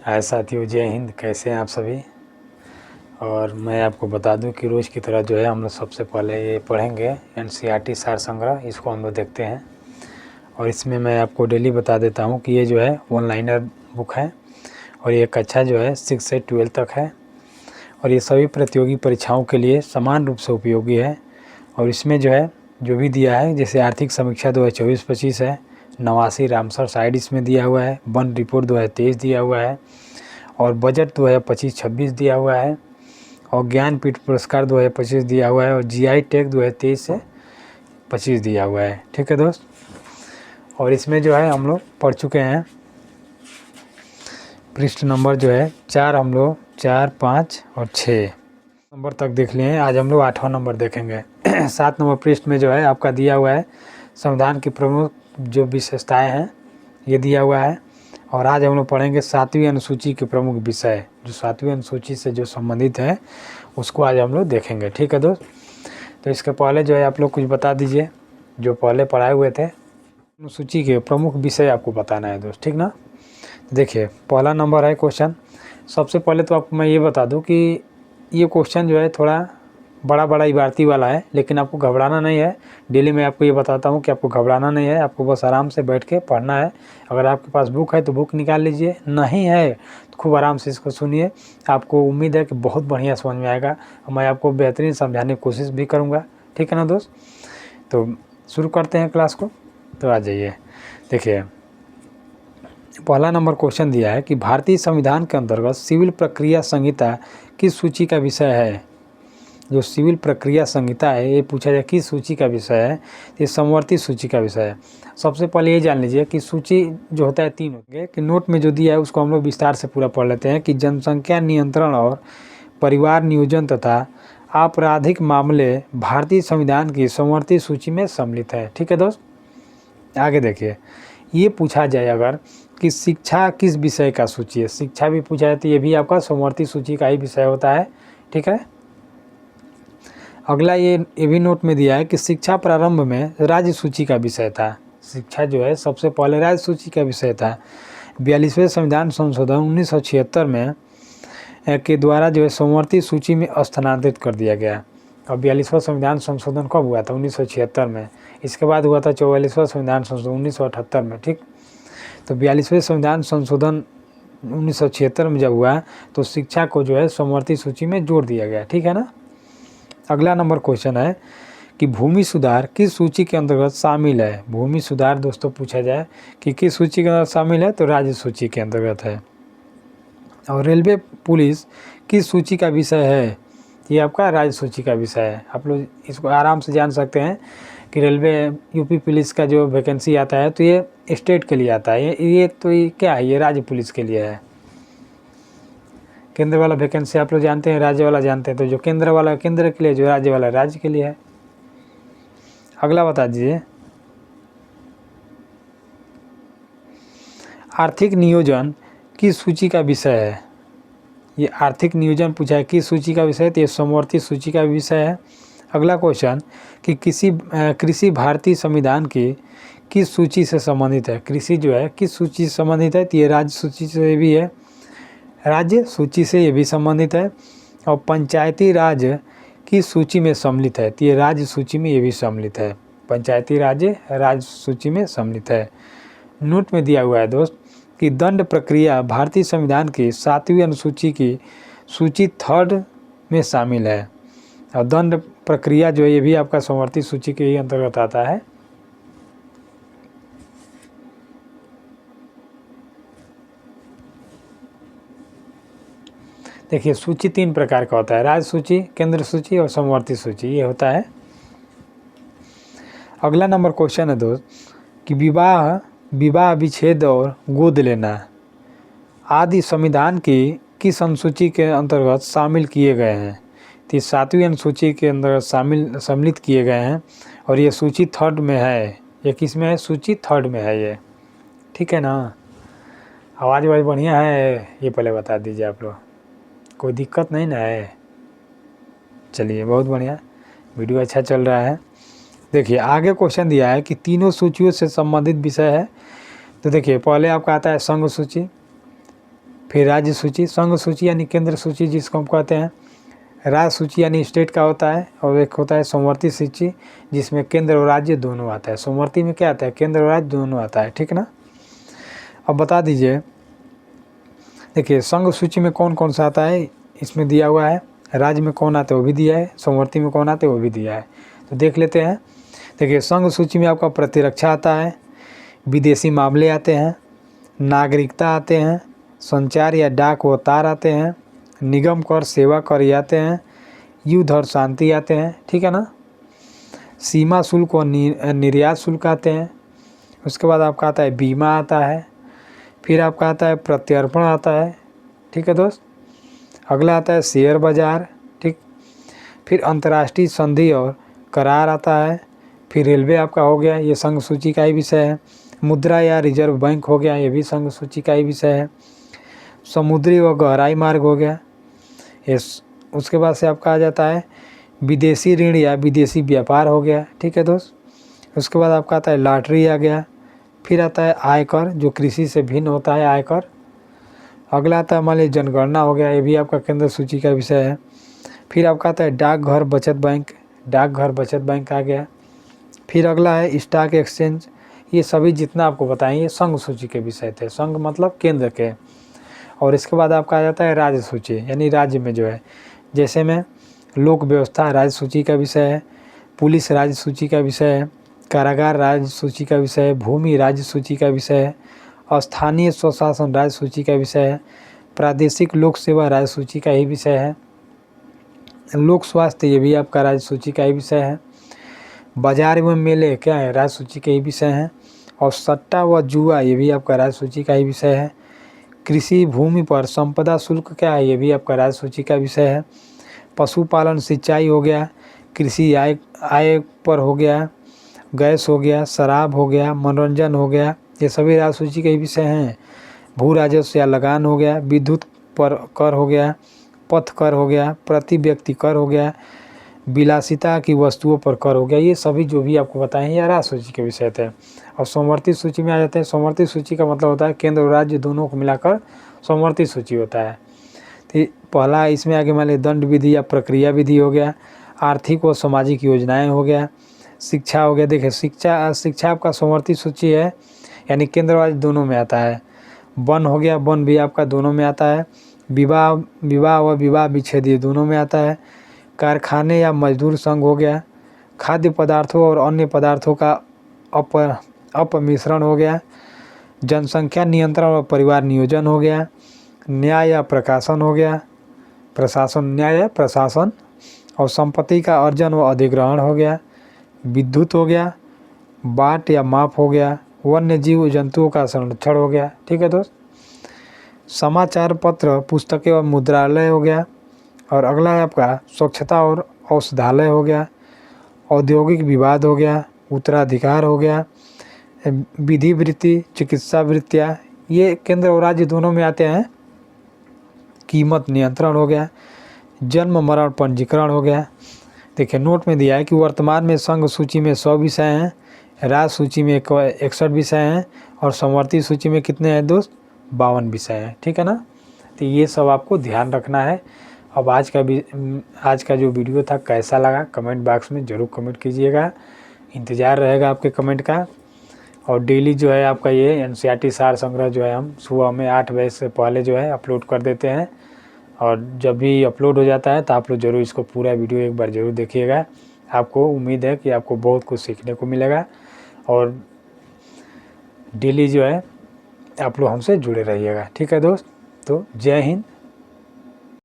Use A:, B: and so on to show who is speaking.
A: हाय साथियों, जय हिंद। कैसे हैं आप सभी। और मैं आपको बता दूं कि रोज़ की तरह जो है हम लोग सबसे पहले ये पढ़ेंगे एनसीईआरटी सार संग्रह। इसको हम लोग देखते हैं और इसमें मैं आपको डेली बता देता हूं कि ये जो है वन लाइनर बुक है और ये कक्षा जो है 6 से 12 तक है और ये सभी प्रतियोगी परीक्षाओं के लिए समान रूप से उपयोगी है। और इसमें जो है जो भी दिया है, जैसे आर्थिक समीक्षा 2024-25 है, 89 रामसर साइड इसमें दिया हुआ है, वन रिपोर्ट 2023 दिया हुआ है और बजट 2025-26 दिया हुआ है और ज्ञानपीठ पुरस्कार 2025 दिया हुआ है और जीआई टैग 2023 से 25 दिया हुआ है। ठीक है दोस्त। और इसमें जो है हम लोग पढ़ चुके हैं। पृष्ठ नंबर जो है 4 हम लोग 4, 5 और 6 नंबर तक देख लिए हैं। आज हम लोग 8वां नंबर देखेंगे। 7 नंबर पृष्ठ में जो है आपका दिया हुआ है संविधान की प्रमुख जो विशेषताएं हैं, ये दिया हुआ है। और आज हम लोग पढ़ेंगे 7वीं अनुसूची के प्रमुख विषय, जो 7वीं अनुसूची से जो संबंधित है उसको आज हम लोग देखेंगे। ठीक है दोस्त। तो इसके पहले जो है आप लोग कुछ बता दीजिए, जो पहले पढ़ाए हुए थे अनुसूची के प्रमुख विषय आपको बताना है दोस्त, ठीक ना। देखिए पहला नंबर है क्वेश्चन। सबसे पहले तो आपको मैं ये बता दूं कि ये क्वेश्चन जो है थोड़ा बड़ा इबारती वाला है, लेकिन आपको घबराना नहीं है। डेली मैं आपको ये बताता हूँ कि आपको घबराना नहीं है, आपको बस आराम से बैठ के पढ़ना है। अगर आपके पास बुक है तो बुक निकाल लीजिए, नहीं है तो खूब आराम से इसको सुनिए। आपको उम्मीद है कि बहुत बढ़िया समझ में आएगा और मैं आपको बेहतरीन समझाने की कोशिश भी करूँगा। ठीक है ना दोस्त। तो शुरू करते हैं क्लास को। तो आ जाइए। देखिए पहला नंबर क्वेश्चन दिया है कि भारतीय संविधान के अंतर्गत सिविल प्रक्रिया संहिता किस सूची का विषय है। जो सिविल प्रक्रिया संहिता है ये पूछा जाए किस सूची का विषय है, ये समवर्ती सूची का विषय है। सबसे पहले ये जान लीजिए कि सूची जो होता है 3 होते हैं कि नोट में जो दिया है उसको हम लोग विस्तार से पूरा पढ़ लेते हैं कि जनसंख्या नियंत्रण और परिवार नियोजन तथा आपराधिक मामले भारतीय संविधान की समवर्ती सूची में सम्मिलित है। ठीक है दोस्त। आगे देखिए, ये पूछा जाए अगर कि शिक्षा किस विषय का सूची है, शिक्षा भी पूछा जाए तो ये भी आपका समवर्ती सूची का ही विषय होता है। ठीक है। अगला ये भी नोट में दिया है कि शिक्षा प्रारंभ में राज्य सूची का विषय था। शिक्षा जो है सबसे पहले राज्य सूची का विषय था। 42वें संविधान संशोधन 1976 में के द्वारा जो है समवर्ती सूची में स्थानांतरित कर दिया गया। और 42वां संविधान संशोधन कब हुआ था? 1976 में। इसके बाद हुआ था 44वां संविधान संशोधन 1978 में। ठीक। तो 42वें संविधान संशोधन 1976 में जब हुआ तो शिक्षा को जो है समवर्ती सूची में जोड़ दिया गया। ठीक है ना। अगला नंबर क्वेश्चन है कि भूमि सुधार किस सूची के अंतर्गत शामिल है। भूमि सुधार दोस्तों पूछा जाए कि किस सूची के अंतर्गत शामिल है, तो राज्य सूची के अंतर्गत है। और रेलवे पुलिस किस सूची का विषय है, ये आपका राज्य सूची का विषय है। आप लोग इसको आराम से जान सकते हैं कि रेलवे यूपी पुलिस का जो वैकेंसी आता है तो ये स्टेट के लिए आता है, ये तो ये क्या है, ये राज्य पुलिस के लिए है। केंद्र वाला वैकेंसी आप लोग जानते हैं, राज्य वाला जानते हैं। तो जो केंद्र वाला केंद्र के लिए, जो राज्य वाला राज्य के लिए है। अगला बता दीजिए, आर्थिक नियोजन किस सूची का विषय है। ये आर्थिक नियोजन पूछा है किस सूची का विषय है, तो ये समवर्ती सूची का विषय है। अगला क्वेश्चन कि कृषि भारतीय संविधान की किस सूची से संबंधित है। कृषि जो है किस सूची से संबंधित है, तो ये राज्य सूची से भी है, राज्य सूची से ये भी संबंधित है। और पंचायती राज की सूची में सम्मिलित है, तो ये राज्य सूची में ये भी सम्मिलित है। पंचायती राज्य सूची में सम्मिलित है। नोट में दिया हुआ है दोस्त कि दंड प्रक्रिया भारतीय संविधान की 7वीं अनुसूची की सूची 3rd में शामिल है। और दंड प्रक्रिया जो है ये भी आपका समवर्ती सूची के ही अंतर्गत आता है। देखिए सूची 3 प्रकार का होता है, राज्य सूची, केंद्र सूची और समवर्ती सूची, ये होता है। अगला नंबर क्वेश्चन है दोस्त कि विवाह विच्छेद और गोद लेना आदि संविधान की किस अनुसूची के अंतर्गत शामिल किए गए हैं। तो 7वीं अनुसूची के अंतर्गत सम्मिलित किए गए हैं और ये सूची 3rd में है। ये किस में है? सूची 3rd में है ये। ठीक है ना। आवाज़ बढ़िया है, ये पहले बता दीजिए आप लोग, कोई दिक्कत नहीं ना है। चलिए बहुत बढ़िया, वीडियो अच्छा चल रहा है। देखिए आगे क्वेश्चन दिया है कि तीनों सूचियों से संबंधित विषय है। तो देखिए पहले आपका आता है संघ सूची, फिर राज्य सूची, संघ सूची यानी केंद्र सूची जिसको हम कहते हैं, राज्य सूची यानी स्टेट का होता है, और एक होता है समवर्ती सूची जिसमें केंद्र और राज्य दोनों आता है। समवर्ती में क्या आता है, केंद्र और राज्य दोनों आता है, ठीक ना। अब बता दीजिए, देखिए संघ सूची में कौन कौन सा आता है इसमें दिया हुआ है, राज्य में कौन आते हैं वो भी दिया है, समवर्ती में कौन आते हैं वो भी दिया है। तो देख लेते हैं। देखिए संघ सूची में आपका प्रतिरक्षा आता है, विदेशी मामले आते हैं, नागरिकता आते हैं, संचार या डाक व तार आते हैं, निगम कर, सेवा कर ये आते हैं, युद्ध और शांति आते हैं, ठीक है ना। सीमा शुल्क और निर्यात शुल्क आते हैं। उसके बाद आपका आता है बीमा आता है, फिर आपका आता है प्रत्यर्पण आता है, ठीक है दोस्त। अगला आता है शेयर बाजार, ठीक। फिर अंतर्राष्ट्रीय संधि और करार आता है। फिर रेलवे आपका हो गया, ये संघ सूची का ही विषय है। मुद्रा या रिजर्व बैंक हो गया, ये भी संघ सूची का ही विषय है। समुद्री व गहराई मार्ग हो गया। उसके बाद से आपका आ जाता है विदेशी ऋण या विदेशी व्यापार हो गया, ठीक है दोस्त। उसके बाद आपका आता है लॉटरी आ गया। फिर आता है आयकर, जो कृषि से भिन्न होता है आयकर। अगला आता है मान लीजिए जनगणना हो गया, ये भी आपका केंद्र सूची का विषय है। फिर आपका आता है डाकघर बचत बैंक, डाकघर बचत बैंक आ गया। फिर अगला है स्टॉक एक्सचेंज। ये सभी जितना आपको बताएं ये संघ सूची के विषय थे, संघ मतलब केंद्र के। और इसके बाद आपका आ जाता है राज्य सूची, यानी राज्य में जो है, जैसे में लोक व्यवस्था राज्य सूची का विषय है, पुलिस राज्य सूची का विषय है, कारागार राज्य सूची का विषय है, भूमि राज्य सूची का विषय है, स्थानीय स्वशासन राज्य सूची का विषय है, प्रादेशिक लोक सेवा राज्य सूची का ही विषय है, लोक स्वास्थ्य ये भी आपका राज्य सूची का ही विषय है, बाजार एवं मेले क्या है राज्य सूची के ही विषय हैं, और सट्टा व जुआ ये भी आपका राज्य सूची का ही विषय है। कृषि भूमि पर संपदा शुल्क क्या है, ये भी आपका राज्य सूची का विषय है। पशुपालन सिंचाई हो गया, कृषि आय पर हो गया, गैस हो गया, शराब हो गया, मनोरंजन हो गया, ये सभी राज्य सूची के ही विषय हैं। भू राजस्व या लगान हो गया, विद्युत पर कर हो गया, पथ कर हो गया, प्रति व्यक्ति कर हो गया, विलासिता की वस्तुओं पर कर हो गया। ये सभी जो भी आपको बताएं ये राज्य सूची के विषय थे। और समवर्ती सूची में आ जाते हैं। समवर्ती सूची का मतलब होता है केंद्र और राज्य दोनों को मिलाकर समवर्ती सूची होता है। तो पहला इसमें आगे मान लीजिए दंड विधि या प्रक्रिया विधि हो गया, आर्थिक व सामाजिक योजनाएं हो गया, शिक्षा हो गया। देखिए शिक्षा आपका समवर्ती सूची है, यानी केंद्र और राज्य दोनों में आता है। वन हो गया, वन भी आपका दोनों में आता है। विवाह व विवाह विच्छेद ये दोनों में आता है। कारखाने या मजदूर संघ हो गया। खाद्य पदार्थों और अन्य पदार्थों का अपमिश्रण हो गया। जनसंख्या नियंत्रण और परिवार नियोजन हो गया। न्याय या प्रकाशन हो गया, प्रशासन, न्याय या प्रशासन। और संपत्ति का अर्जन व अधिग्रहण हो गया। विद्युत हो गया, बाट या माप हो गया, वन्य जीव जंतुओं का संरक्षण हो गया, ठीक है दोस्त। समाचार पत्र, पुस्तकें और मुद्रालय हो गया। और अगला है आपका स्वच्छता और औषधालय हो गया। औद्योगिक विवाद हो गया, उत्तराधिकार हो गया, विधि वृत्ति, चिकित्सा वृत्तियाँ ये केंद्र और राज्य दोनों में आते हैं। कीमत नियंत्रण हो गया, जन्म मरण पंजीकरण हो गया। देखिए नोट में दिया है कि वर्तमान में संघ सूची में 100 विषय हैं, राज्य सूची में 61 विषय हैं, और समवर्ती सूची में कितने हैं दोस्त, 52 विषय हैं, ठीक है ना। तो ये सब आपको ध्यान रखना है। अब आज का जो वीडियो था कैसा लगा कमेंट बॉक्स में ज़रूर कमेंट कीजिएगा, इंतज़ार रहेगा आपके कमेंट का। और डेली जो है आपका ये एनसीईआरटी सार संग्रह जो है हम सुबह में 8 बजे से पहले जो है अपलोड कर देते हैं, और जब भी अपलोड हो जाता है तो आप लोग ज़रूर इसको पूरा वीडियो एक बार ज़रूर देखिएगा। आपको उम्मीद है कि आपको बहुत कुछ सीखने को मिलेगा, और डेली जो है आप लोग हमसे जुड़े रहिएगा, ठीक है दोस्त। तो जय हिंद,